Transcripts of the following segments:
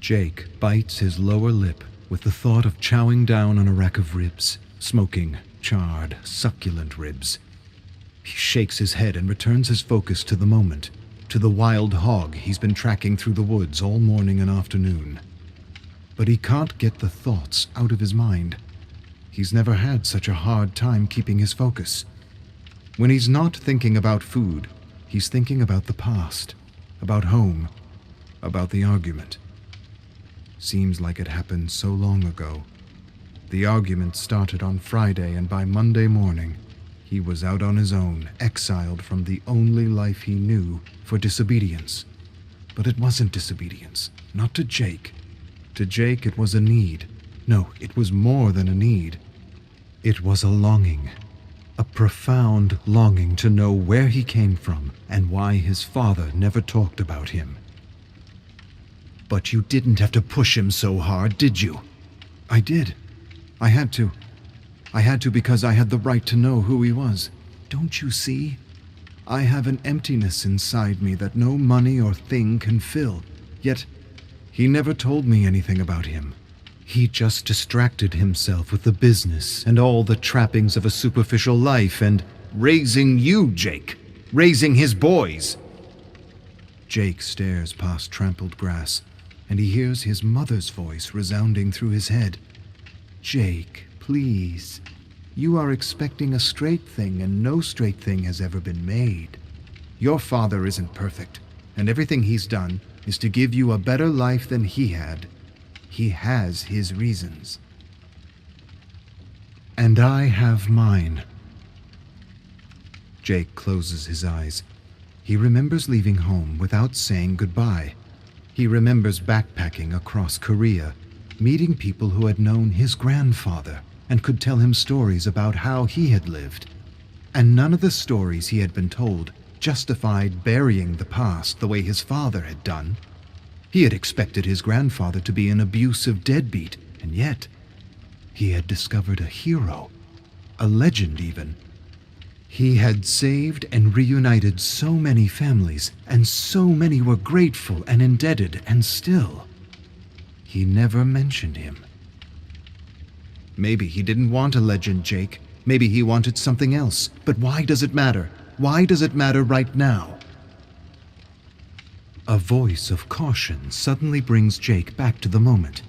Jake bites his lower lip with the thought of chowing down on a rack of ribs, smoking, charred, succulent ribs. He shakes his head and returns his focus to the moment, to the wild hog he's been tracking through the woods all morning and afternoon. But he can't get the thoughts out of his mind. He's never had such a hard time keeping his focus. When he's not thinking about food, he's thinking about the past, about home, about the argument. Seems like it happened so long ago. The argument started on Friday, and by Monday morning, he was out on his own, exiled from the only life he knew, for disobedience. But it wasn't disobedience, not to Jake. To Jake, it was a need. No, it was more than a need. It was a longing, a profound longing to know where he came from and why his father never talked about him. But you didn't have to push him so hard, did you? I did. I had to. I had to because I had the right to know who he was. Don't you see? I have an emptiness inside me that no money or thing can fill. Yet, he never told me anything about him. He just distracted himself with the business and all the trappings of a superficial life and raising you, Jake. Raising his boys. Jake stares past trampled grass, and he hears his mother's voice resounding through his head. Jake, please. You are expecting a straight thing, and no straight thing has ever been made. Your father isn't perfect, and everything he's done is to give you a better life than he had. He has his reasons. And I have mine. Jake closes his eyes. He remembers leaving home without saying goodbye. He remembers backpacking across Korea, meeting people who had known his grandfather and could tell him stories about how he had lived. And none of the stories he had been told justified burying the past the way his father had done. He had expected his grandfather to be an abusive deadbeat, and yet he had discovered a hero, a legend even. He had saved and reunited so many families, and so many were grateful and indebted, and still, he never mentioned him. Maybe he didn't want a legend, Jake. Maybe he wanted something else. But why does it matter? Why does it matter right now? A voice of caution suddenly brings Jake back to the moment.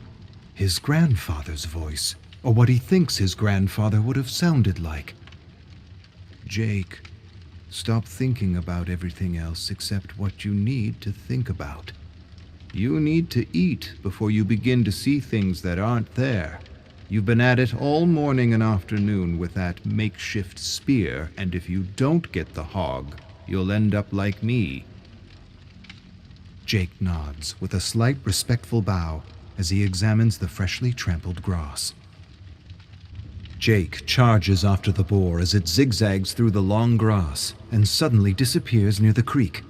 His grandfather's voice, or what he thinks his grandfather would have sounded like. Jake, stop thinking about everything else except what you need to think about. You need to eat before you begin to see things that aren't there. You've been at it all morning and afternoon with that makeshift spear, and if you don't get the hog, you'll end up like me. Jake nods with a slight respectful bow as he examines the freshly trampled grass. Jake charges after the boar as it zigzags through the long grass and suddenly disappears near the creek.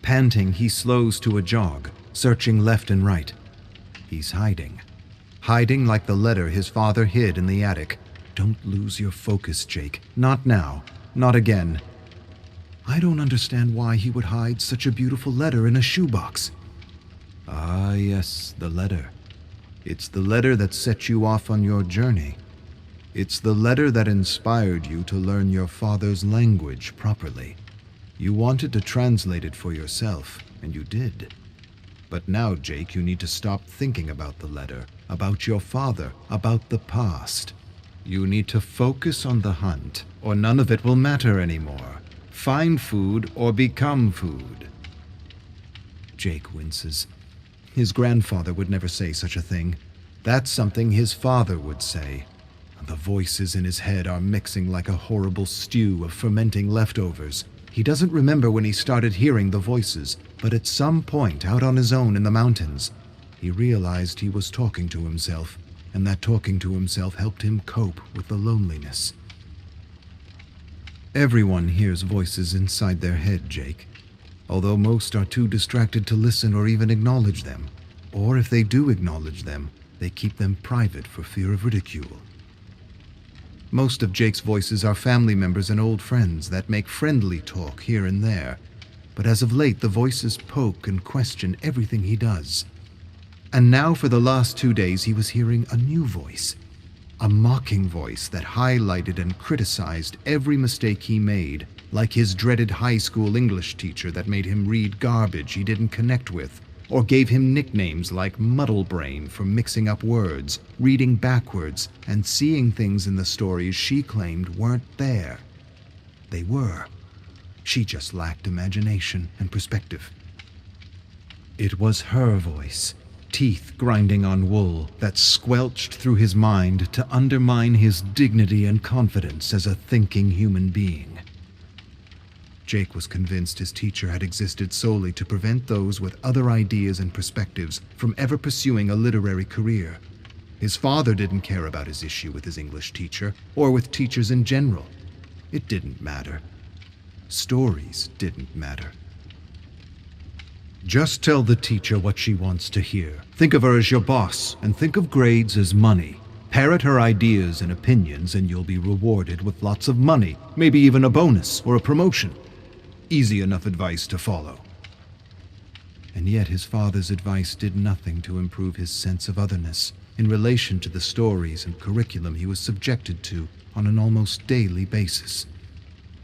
Panting, he slows to a jog, searching left and right. He's hiding. Hiding like the letter his father hid in the attic. Don't lose your focus, Jake. Not now. Not again. I don't understand why he would hide such a beautiful letter in a shoebox. Ah, yes, the letter. It's the letter that set you off on your journey. It's the letter that inspired you to learn your father's language properly. You wanted to translate it for yourself, and you did. But now, Jake, you need to stop thinking about the letter, about your father, about the past. You need to focus on the hunt, or none of it will matter anymore. Find food or become food. Jake winces. His grandfather would never say such a thing. That's something his father would say. The voices in his head are mixing like a horrible stew of fermenting leftovers. He doesn't remember when he started hearing the voices, but at some point out on his own in the mountains, he realized he was talking to himself, and that talking to himself helped him cope with the loneliness. Everyone hears voices inside their head, Jake, although most are too distracted to listen or even acknowledge them. Or if they do acknowledge them, they keep them private for fear of ridicule. Most of Jake's voices are family members and old friends that make friendly talk here and there, but as of late the voices poke and question everything he does. And now for the last 2 days he was hearing a new voice, a mocking voice that highlighted and criticized every mistake he made, like his dreaded high school English teacher that made him read garbage he didn't connect with, or gave him nicknames like Muddle Brain for mixing up words, reading backwards, and seeing things in the stories she claimed weren't there. They were. She just lacked imagination and perspective. It was her voice, teeth grinding on wool, that squelched through his mind to undermine his dignity and confidence as a thinking human being. Jake was convinced his teacher had existed solely to prevent those with other ideas and perspectives from ever pursuing a literary career. His father didn't care about his issue with his English teacher, or with teachers in general. It didn't matter. Stories didn't matter. Just tell the teacher what she wants to hear. Think of her as your boss, and think of grades as money. Parrot her ideas and opinions, and you'll be rewarded with lots of money, maybe even a bonus or a promotion. Easy enough advice to follow. And yet his father's advice did nothing to improve his sense of otherness in relation to the stories and curriculum he was subjected to on an almost daily basis.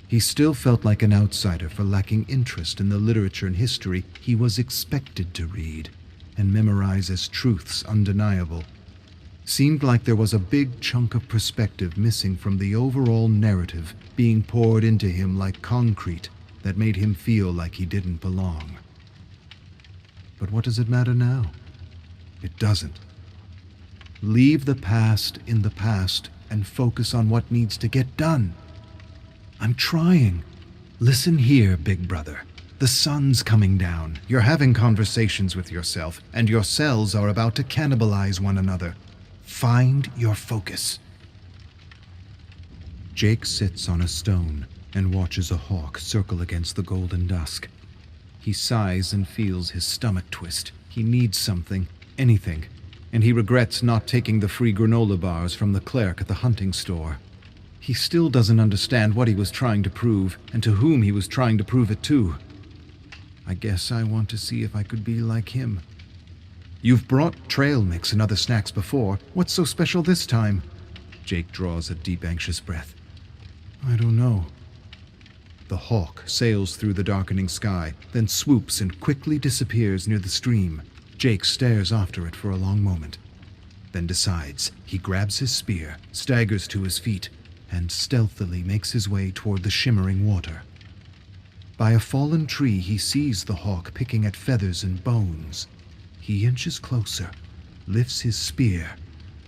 He still felt like an outsider for lacking interest in the literature and history he was expected to read and memorize as truths undeniable. Seemed like there was a big chunk of perspective missing from the overall narrative being poured into him like concrete that made him feel like he didn't belong. But what does it matter now? It doesn't. Leave the past in the past and focus on what needs to get done. I'm trying. Listen here, big brother. The sun's coming down. You're having conversations with yourself, and your cells are about to cannibalize one another. Find your focus. Jake sits on a stone and watches a hawk circle against the golden dusk. He sighs and feels his stomach twist. He needs something, anything, and he regrets not taking the free granola bars from the clerk at the hunting store. He still doesn't understand what he was trying to prove and to whom he was trying to prove it to. I guess I want to see if I could be like him. You've brought trail mix and other snacks before. What's so special this time? Jake draws a deep, anxious breath. I don't know. The hawk sails through the darkening sky, then swoops and quickly disappears near the stream. Jake stares after it for a long moment, then decides. He grabs his spear, staggers to his feet, and stealthily makes his way toward the shimmering water. By a fallen tree, he sees the hawk picking at feathers and bones. He inches closer, lifts his spear,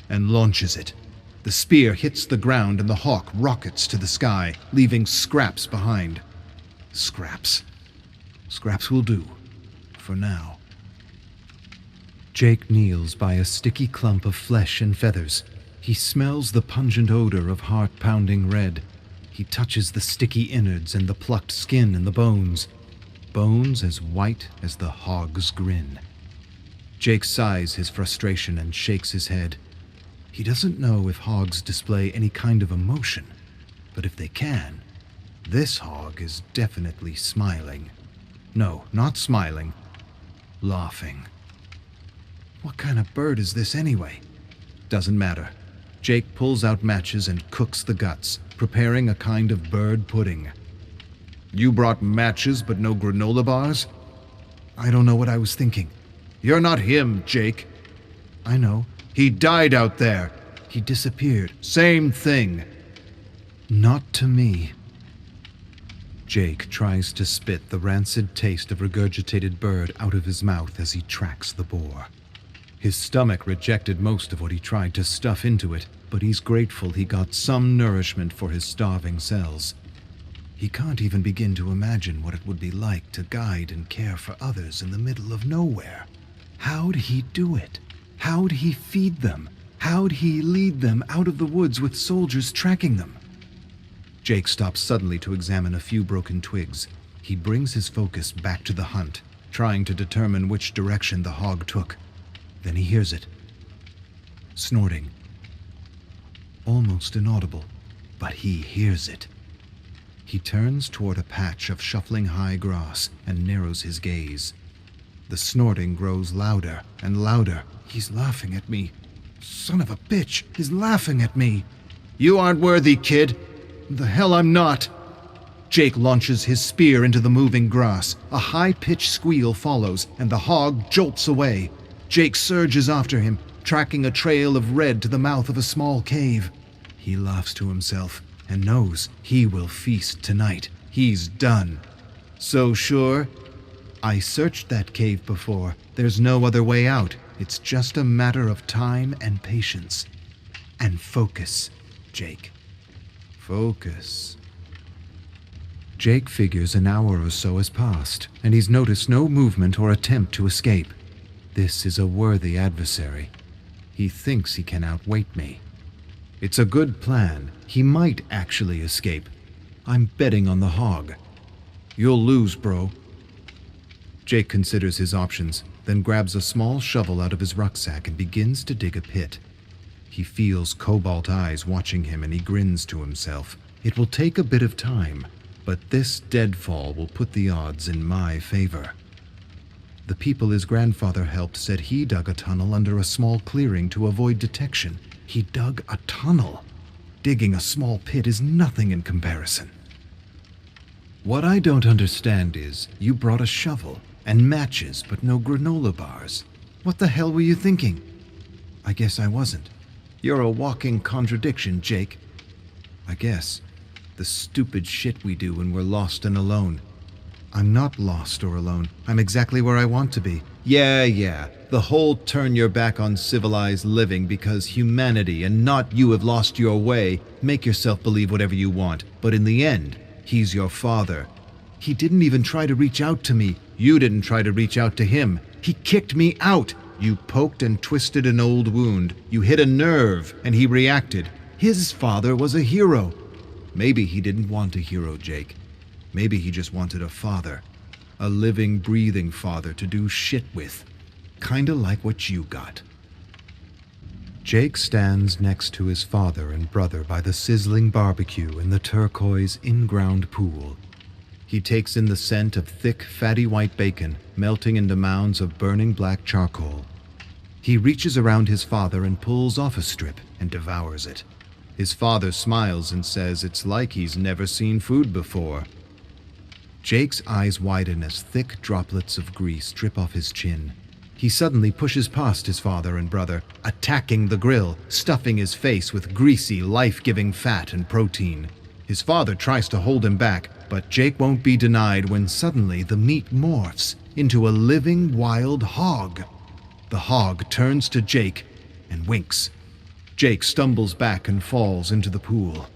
and launches it. The spear hits the ground and the hawk rockets to the sky, leaving scraps behind. Scraps. Scraps will do, for now. Jake kneels by a sticky clump of flesh and feathers. He smells the pungent odor of heart-pounding red. He touches the sticky innards and the plucked skin and the bones. Bones as white as the hog's grin. Jake sighs his frustration and shakes his head. He doesn't know if hogs display any kind of emotion, but if they can, this hog is definitely smiling. No, not smiling. Laughing. What kind of bird is this anyway? Doesn't matter. Jake pulls out matches and cooks the guts, preparing a kind of bird pudding. You brought matches but no granola bars? I don't know what I was thinking. You're not him, Jake. I know. He died out there. He disappeared. Same thing. Not to me. Jake tries to spit the rancid taste of regurgitated bird out of his mouth as he tracks the boar. His stomach rejected most of what he tried to stuff into it, but he's grateful he got some nourishment for his starving cells. He can't even begin to imagine what it would be like to guide and care for others in the middle of nowhere. How'd he do it? How'd he feed them? How'd he lead them out of the woods with soldiers tracking them? Jake stops suddenly to examine a few broken twigs. He brings his focus back to the hunt, trying to determine which direction the hog took. Then he hears it. Snorting. Almost inaudible, but he hears it. He turns toward a patch of shuffling high grass and narrows his gaze. The snorting grows louder and louder. He's laughing at me. Son of a bitch, he's laughing at me. You aren't worthy, kid. The hell I'm not. Jake launches his spear into the moving grass. A high-pitched squeal follows, and the hog jolts away. Jake surges after him, tracking a trail of red to the mouth of a small cave. He laughs to himself and knows he will feast tonight. He's done. So sure? I searched that cave before. There's no other way out. It's just a matter of time and patience. And focus, Jake. Focus. Jake figures an hour or so has passed, and he's noticed no movement or attempt to escape. This is a worthy adversary. He thinks he can outweight me. It's a good plan. He might actually escape. I'm betting on the hog. You'll lose, bro. Jake considers his options, then grabs a small shovel out of his rucksack and begins to dig a pit. He feels cobalt eyes watching him and he grins to himself. It will take a bit of time, but this deadfall will put the odds in my favor. The people his grandfather helped said he dug a tunnel under a small clearing to avoid detection. He dug a tunnel. Digging a small pit is nothing in comparison. What I don't understand is, you brought a shovel and matches but no granola bars. What the hell were you thinking? I guess I wasn't. You're a walking contradiction, Jake. I guess. The stupid shit we do when we're lost and alone. I'm not lost or alone. I'm exactly where I want to be. Yeah. The whole turn your back on civilized living because humanity and not you have lost your way. Make yourself believe whatever you want. But in the end, he's your father. He didn't even try to reach out to me. You didn't try to reach out to him. He kicked me out. You poked and twisted an old wound. You hit a nerve, and he reacted. His father was a hero. Maybe he didn't want a hero, Jake. Maybe he just wanted a father. A living, breathing father to do shit with. Kinda like what you got. Jake stands next to his father and brother by the sizzling barbecue in the turquoise in-ground pool. He takes in the scent of thick, fatty white bacon melting into mounds of burning black charcoal. He reaches around his father and pulls off a strip and devours it. His father smiles and says it's like he's never seen food before. Jake's eyes widen as thick droplets of grease drip off his chin. He suddenly pushes past his father and brother, attacking the grill, stuffing his face with greasy, life-giving fat and protein. His father tries to hold him back, but Jake won't be denied when suddenly the meat morphs into a living wild hog. The hog turns to Jake and winks. Jake stumbles back and falls into the pool.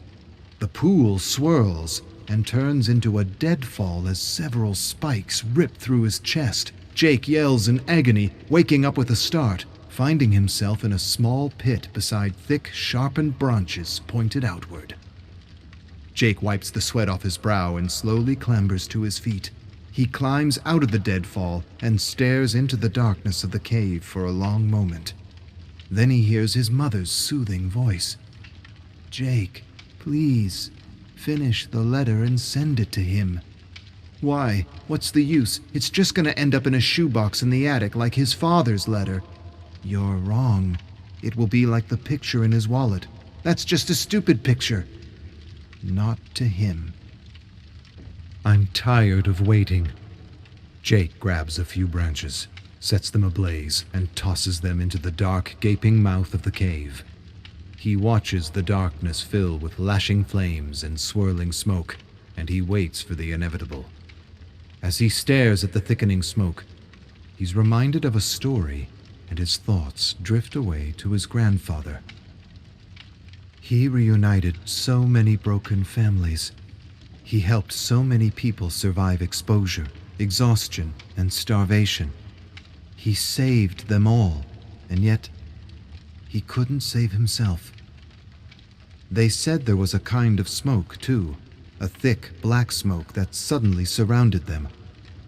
The pool swirls and turns into a deadfall as several spikes rip through his chest. Jake yells in agony, waking up with a start, finding himself in a small pit beside thick, sharpened branches pointed outward. Jake wipes the sweat off his brow and slowly clambers to his feet. He climbs out of the deadfall and stares into the darkness of the cave for a long moment. Then he hears his mother's soothing voice. "Jake, please, finish the letter and send it to him." "Why? What's the use? It's just gonna end up in a shoebox in the attic like his father's letter." "You're wrong. It will be like the picture in his wallet." "That's just a stupid picture." "Not to him." I'm tired of waiting. Jake grabs a few branches, sets them ablaze, and tosses them into the dark, gaping mouth of the cave. He watches the darkness fill with lashing flames and swirling smoke, and he waits for the inevitable. As he stares at the thickening smoke, he's reminded of a story, and his thoughts drift away to his grandfather. He reunited so many broken families. He helped so many people survive exposure, exhaustion, and starvation. He saved them all, and yet he couldn't save himself. They said there was a kind of smoke, too, a thick, black smoke that suddenly surrounded them.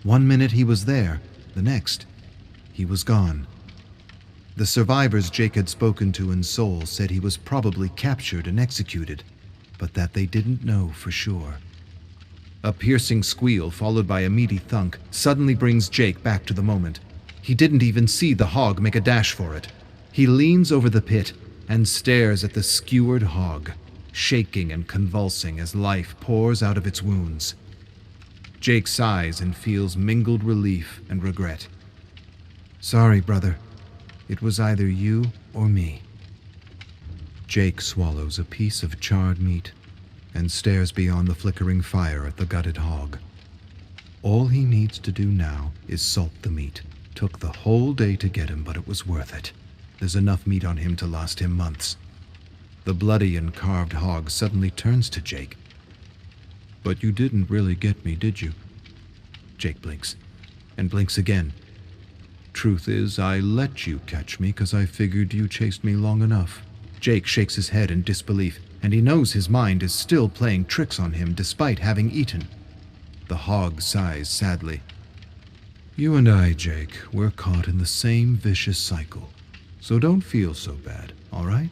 One minute he was there, the next, he was gone. The survivors Jake had spoken to in Seoul said he was probably captured and executed, but that they didn't know for sure. A piercing squeal followed by a meaty thunk suddenly brings Jake back to the moment. He didn't even see the hog make a dash for it. He leans over the pit and stares at the skewered hog, shaking and convulsing as life pours out of its wounds. Jake sighs and feels mingled relief and regret. Sorry, brother. It was either you or me. Jake swallows a piece of charred meat and stares beyond the flickering fire at the gutted hog. All he needs to do now is salt the meat. Took the whole day to get him, but it was worth it. There's enough meat on him to last him months. The bloody and carved hog suddenly turns to Jake. But you didn't really get me, did you? Jake blinks, and blinks again. Truth is, I let you catch me because I figured you chased me long enough. Jake shakes his head in disbelief, and he knows his mind is still playing tricks on him despite having eaten. The hog sighs sadly. You and I, Jake, we're caught in the same vicious cycle. So don't feel so bad, all right?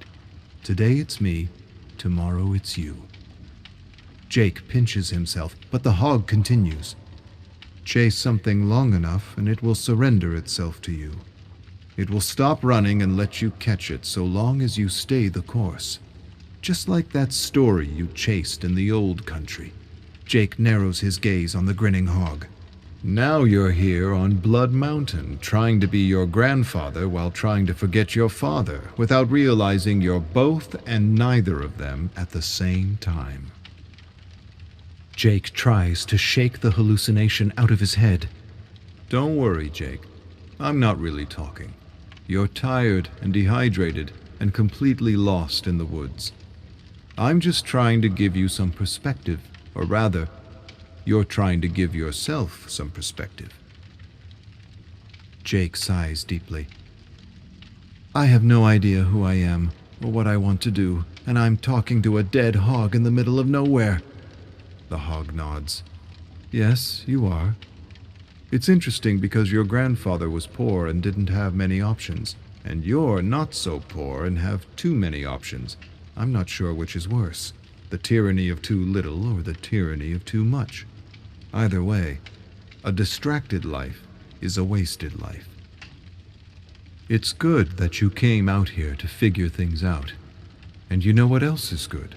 Today it's me, tomorrow it's you. Jake pinches himself, but the hog continues. Chase something long enough and it will surrender itself to you. It will stop running and let you catch it so long as you stay the course. Just like that story you chased in the old country. Jake narrows his gaze on the grinning hog. Now you're here on Blood Mountain, trying to be your grandfather while trying to forget your father, without realizing you're both and neither of them at the same time. Jake tries to shake the hallucination out of his head. Don't worry, Jake. I'm not really talking. You're tired and dehydrated and completely lost in the woods. I'm just trying to give you some perspective, or rather, you're trying to give yourself some perspective. Jake sighs deeply. I have no idea who I am or what I want to do, and I'm talking to a dead hog in the middle of nowhere. The hog nods. Yes, you are. It's interesting because your grandfather was poor and didn't have many options, and you're not so poor and have too many options. I'm not sure which is worse, the tyranny of too little or the tyranny of too much. Either way, a distracted life is a wasted life. It's good that you came out here to figure things out. And you know what else is good?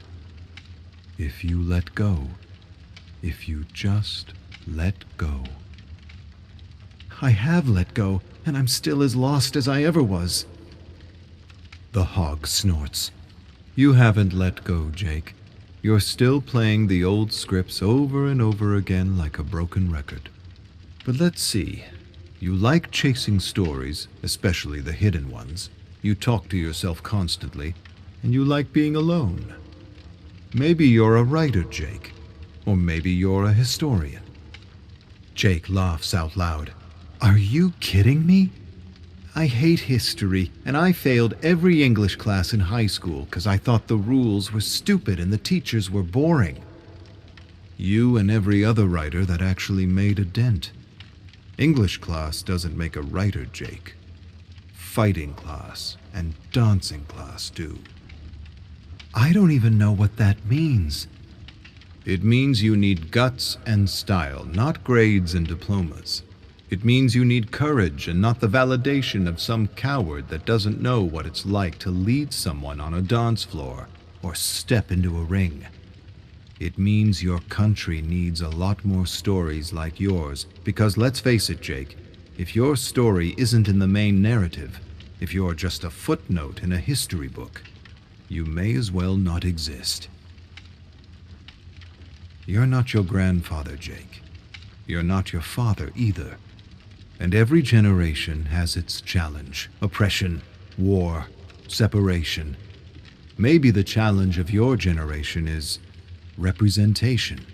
If you let go. If you just let go. I have let go, and I'm still as lost as I ever was. The hog snorts. You haven't let go, Jake. You're still playing the old scripts over and over again like a broken record. But let's see. You like chasing stories, especially the hidden ones. You talk to yourself constantly, and you like being alone. Maybe you're a writer, Jake. Or maybe you're a historian. Jake laughs out loud. Are you kidding me? I hate history, and I failed every English class in high school because I thought the rules were stupid and the teachers were boring. You and every other writer that actually made a dent. English class doesn't make a writer, Jake. Fighting class and dancing class do. I don't even know what that means. It means you need guts and style, not grades and diplomas. It means you need courage and not the validation of some coward that doesn't know what it's like to lead someone on a dance floor or step into a ring. It means your country needs a lot more stories like yours because let's face it, Jake, if your story isn't in the main narrative, if you're just a footnote in a history book, you may as well not exist. You're not your grandfather, Jake. You're not your father either. And every generation has its challenge. Oppression, war, separation. Maybe the challenge of your generation is representation.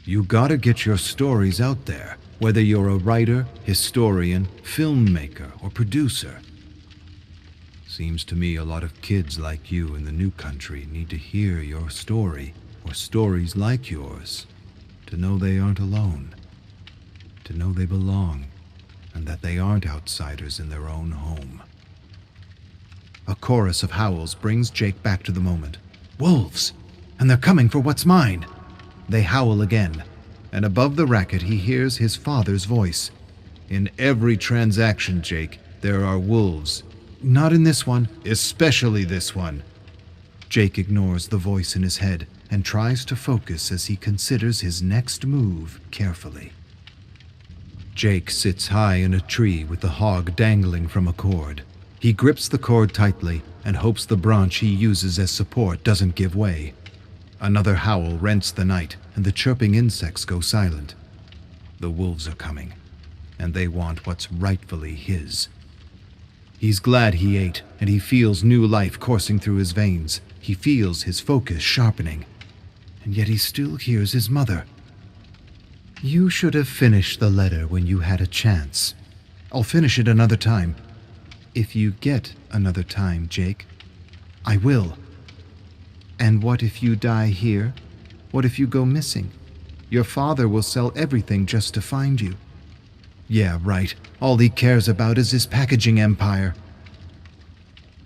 You gotta get your stories out there, whether you're a writer, historian, filmmaker, or producer. Seems to me a lot of kids like you in the new country need to hear your story, or stories like yours, to know they aren't alone, to know they belong, and that they aren't outsiders in their own home. A chorus of howls brings Jake back to the moment. Wolves! And they're coming for what's mine! They howl again, and above the racket he hears his father's voice. In every transaction, Jake, there are wolves. Not in this one. Especially this one. Jake ignores the voice in his head and tries to focus as he considers his next move carefully. Jake sits high in a tree with the hog dangling from a cord. He grips the cord tightly and hopes the branch he uses as support doesn't give way. Another howl rents the night, and the chirping insects go silent. The wolves are coming, and they want what's rightfully his. He's glad he ate, and he feels new life coursing through his veins. He feels his focus sharpening, and yet he still hears his mother. "You should have finished the letter when you had a chance. I'll finish it another time. If you get another time, Jake, I will. And what if you die here? What if you go missing? Your father will sell everything just to find you." "Yeah, right. All he cares about is his packaging empire."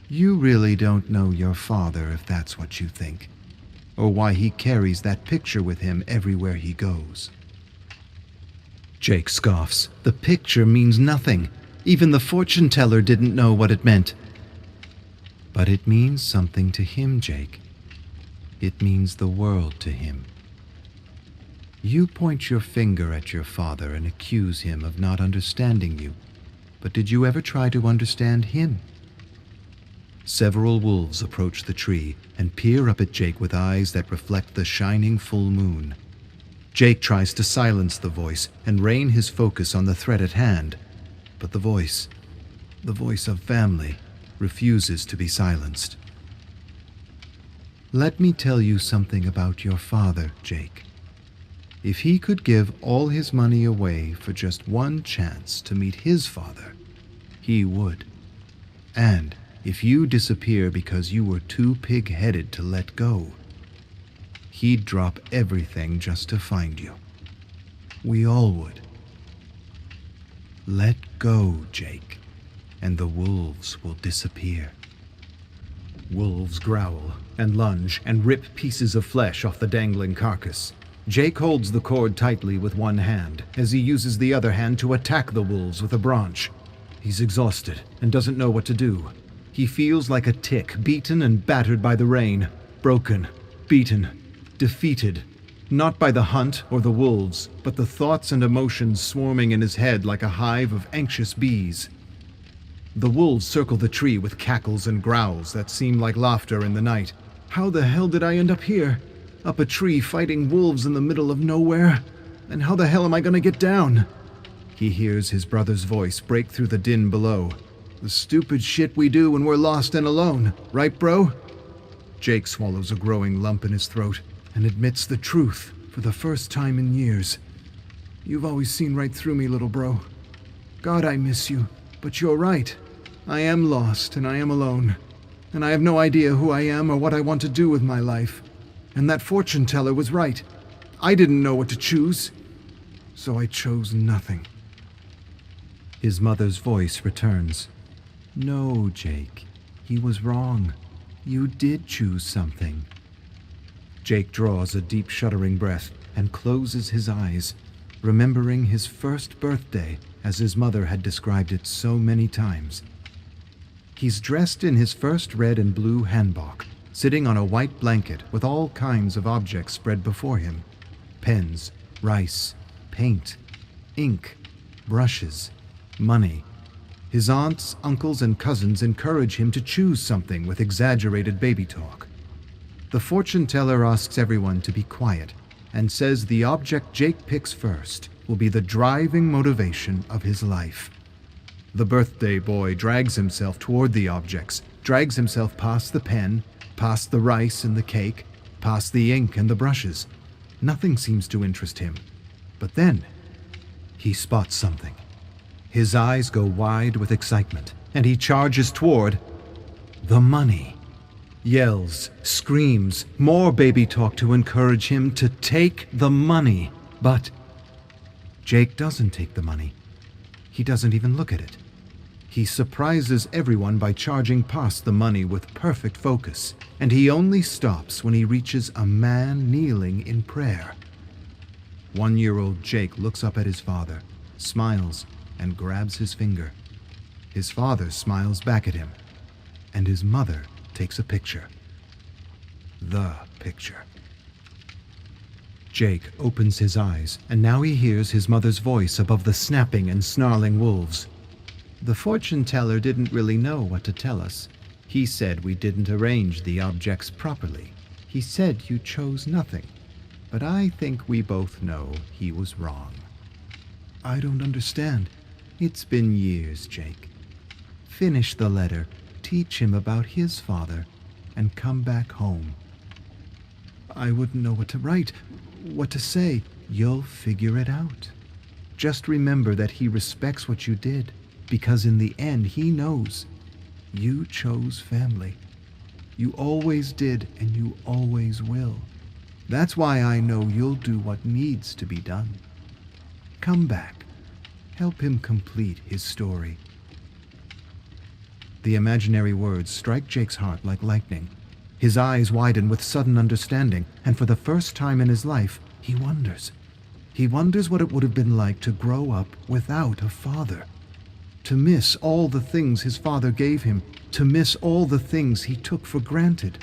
"You really don't know your father if that's what you think, or why he carries that picture with him everywhere he goes." Jake scoffs. The picture means nothing. Even the fortune teller didn't know what it meant. But it means something to him, Jake. It means the world to him. You point your finger at your father and accuse him of not understanding you. But did you ever try to understand him? Several wolves approach the tree and peer up at Jake with eyes that reflect the shining full moon. Jake tries to silence the voice and rein his focus on the threat at hand, but the voice of family, refuses to be silenced. "Let me tell you something about your father, Jake. If he could give all his money away for just one chance to meet his father, he would. And if you disappear because you were too pig-headed to let go, he'd drop everything just to find you. We all would. Let go, Jake, and the wolves will disappear." Wolves growl and lunge and rip pieces of flesh off the dangling carcass. Jake holds the cord tightly with one hand as he uses the other hand to attack the wolves with a branch. He's exhausted and doesn't know what to do. He feels like a tick, beaten and battered by the rain, broken, beaten, defeated, not by the hunt or the wolves, but the thoughts and emotions swarming in his head like a hive of anxious bees. The wolves circle the tree with cackles and growls that seem like laughter in the night. How the hell did I end up here? Up a tree fighting wolves in the middle of nowhere? And how the hell am I gonna get down? He hears his brother's voice break through the din below. The stupid shit we do when we're lost and alone, right, bro? Jake swallows a growing lump in his throat and admits the truth for the first time in years. "You've always seen right through me, little bro. God, I miss you, but you're right. I am lost and I am alone, and I have no idea who I am or what I want to do with my life. And that fortune teller was right. I didn't know what to choose, so I chose nothing." His mother's voice returns. "No, Jake, he was wrong. You did choose something." Jake draws a deep shuddering breath and closes his eyes, remembering his first birthday as his mother had described it so many times. He's dressed in his first red and blue hanbok, sitting on a white blanket with all kinds of objects spread before him. Pens, rice, paint, ink, brushes, money. His aunts, uncles, and cousins encourage him to choose something with exaggerated baby talk. The fortune teller asks everyone to be quiet and says the object Jake picks first will be the driving motivation of his life. The birthday boy drags himself toward the objects, drags himself past the pen, past the rice and the cake, past the ink and the brushes. Nothing seems to interest him. But then, he spots something. His eyes go wide with excitement, and he charges toward the money. Yells, screams, more baby talk to encourage him to take the money. But Jake doesn't take the money. He doesn't even look at it. He surprises everyone by charging past the money with perfect focus, and he only stops when he reaches a man kneeling in prayer. 1-year-old Jake looks up at his father, smiles, and grabs his finger. His father smiles back at him, and his mother takes a picture. The picture. Jake opens his eyes, and now he hears his mother's voice above the snapping and snarling wolves. The fortune teller didn't really know what to tell us. He said we didn't arrange the objects properly. He said you chose nothing. But I think we both know he was wrong. I don't understand. It's been years, Jake. Finish the letter, teach him about his father, and come back home. I wouldn't know what to write, what to say. You'll figure it out. Just remember that he respects what you did, because in the end he knows you chose family. You always did, and you always will. That's why I know you'll do what needs to be done. Come back. Help him complete his story. The imaginary words strike Jake's heart like lightning. His eyes widen with sudden understanding, and for the first time in his life, he wonders. He wonders what it would have been like to grow up without a father. To miss all the things his father gave him, to miss all the things he took for granted.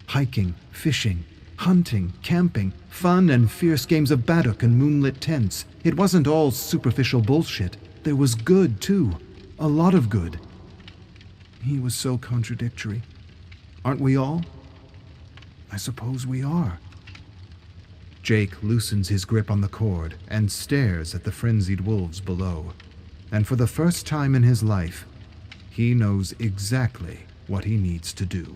Hiking, fishing, hunting, camping, fun and fierce games of baddock and moonlit tents. It wasn't all superficial bullshit. There was good, too. A lot of good. He was so contradictory. Aren't we all? I suppose we are. Jake loosens his grip on the cord and stares at the frenzied wolves below. And for the first time in his life, he knows exactly what he needs to do.